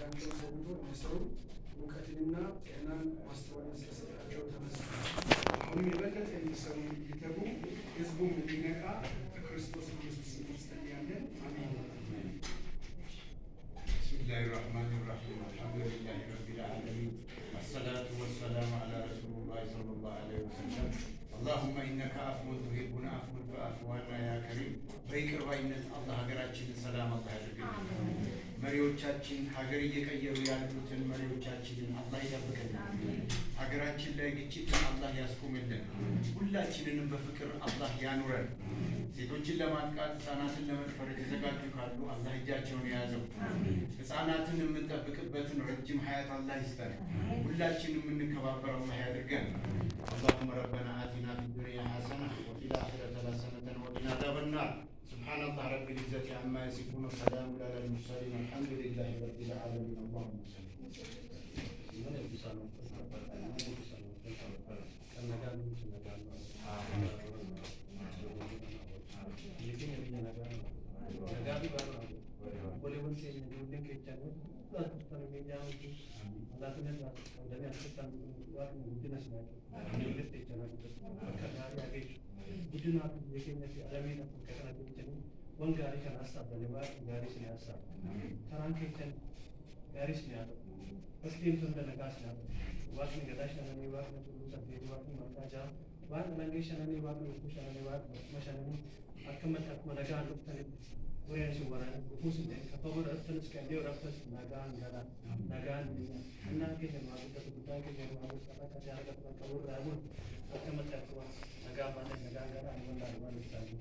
ጊዜያቸውን ሰውቶ እንዲሰሩ እውቀትንና ጤናን ማስተዋልን ስለሰጣቸው ተመስገን። አሁንም የበለጠ እንዲሰሩ እንዲተጉ ህዝቡም እንዲነቃ በክርስቶስ ኢየሱስ ስም እንጸልያለን። አሜን። ብስሚላሂ ራህማኒ ራሂም አልሐምዱሊላሂ ረቢል ዓለሚን ወሰላቱ ወሰላሙ ዐላ ረሱሊላሂ ሰለላሁ ዐለይሂ ወሰለም اللهم إنك عفو تحب العفو فاعف عنا يا كريم። በይቅር ባይነት አላህ ሀገራችንን ሰላም አላህ ያድርግልን። መሪዎቻችን ሀገር እየቀየሩ ያሉትን መሪዎቻችንን አላህ ይጠብቅልን። ሀገራችን ላይ ግጭትን አላህ ያስቆምልን። ሁላችንንም በፍቅር አላህ ያኑረን። ሴቶችን ለማጥቃት ህፃናትን ለመድፈር የተዘጋጁ ካሉ አላህ እጃቸውን የያዘው። ህፃናትን የምንጠብቅበትን ረጅም ሀያት አላህ ይስጠን። ሁላችንም የምንከባበር አላህ ያድርገን። اللهم ربنا آتنا في الدنيا حسنة وفي الآخرة حسنة وقنا عذاب النار. سبحان الله رب العزة عما يصفون وسلام على المرسلين الحمد لله رب العالمين. اللهم صل Wangari kan asap dari luar, gari sini asap. Sekarang kita gari sini ada. Pasti itu sudah negas ya. Waktu ini kita sana ni waktu itu sampai waktu mana jam. Waktu lagi sana ni waktu itu sana ni waktu macam ni. Akamat negas itu tadi. Orang semua orang khusus ni. Kalau orang terus kerja orang terus negas ni. Anak kita mahu kita bukan kita mahu kita kerja kita kalau ramu. Akamat negas mana negas ni mana tadi.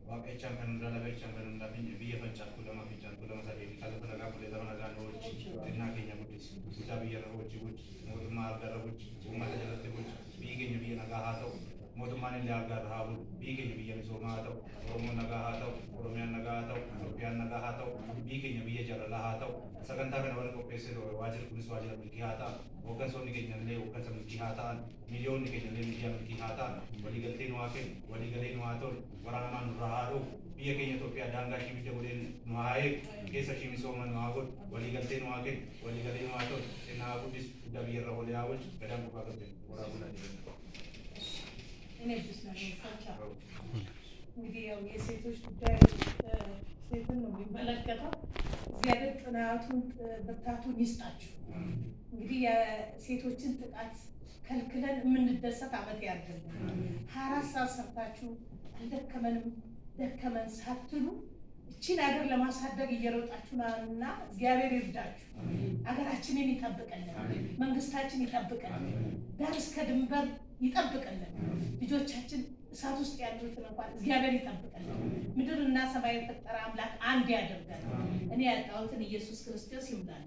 Waaqechaan kan hundaa lagachaan kan hundaa fi biyya fancaan kulama fincaan kulama sadii kalafa nagaa bulee lafa nagaa nu wajji xinnaa keenya guddisi guddaa biyya irra wajji wajji mootummaa argaa irra wajji uummata jalatti wajji biyyi keenya biyya nagaa haa ta'u mootummaan illee argaa irra haa bulu biyyi keenya biyya misoomaa haa ta'u oromoon nagaa haa ta'u oromiyaan nagaa haa ta'u itoophiyaan nagaa haa ta'u biyyi keenya biyya jaalalaa haa ta'u sagantaa kana waliin qopheessee waajjira kunis waajjira milkii haa ta'an hooggansoonni keenya illee hooggansa milkii haa ta'an miliyoonni keenya illee miidiyaa milkii haa ta'an waliigaltee nu haa kennu waliigalee nu haa tolu waraanaan nurraa haa dhowwu biyya keenya Itoophiyaa daangaa ishii biyya godheen nu haa eegu keessa ishii misooma nu haa godhu waliigaltee nu haa kennu waliigalee nu haa tolu xinnaa haa guddisu guddaa biyya irra olee haa bulchu gadaan gubbaa qabde waraabulaa jedhama. እንግዲህ ያው የሴቶች ጉዳይ ሴትን ነው የሚመለከተው። እግዚአብሔር ጥናቱን ብርታቱን ይስጣችሁ። እንግዲህ የሴቶችን ጥቃት ከልክለን የምንደሰት ዓመት ያድርግልን። 24 ሰዓት ሰርታችሁ አልደከመንም ደከመን ሳትሉ እቺን ሀገር ለማሳደግ እየሮጣችሁ ነውና እግዚአብሔር ይርዳችሁ። ሀገራችንን ይጠብቅልን፣ መንግስታችን ይጠብቅልን፣ ዳር እስከ ድንበር ይጠብቅልን። ልጆቻችን እሳት ውስጥ ያሉትን እንኳን እግዚአብሔር ይጠብቅልን። ምድርና ሰማይ የፈጠረ አምላክ አንድ ያደርጋል። እኔ ያጣሁትን ኢየሱስ ክርስቶስ ይሙላል።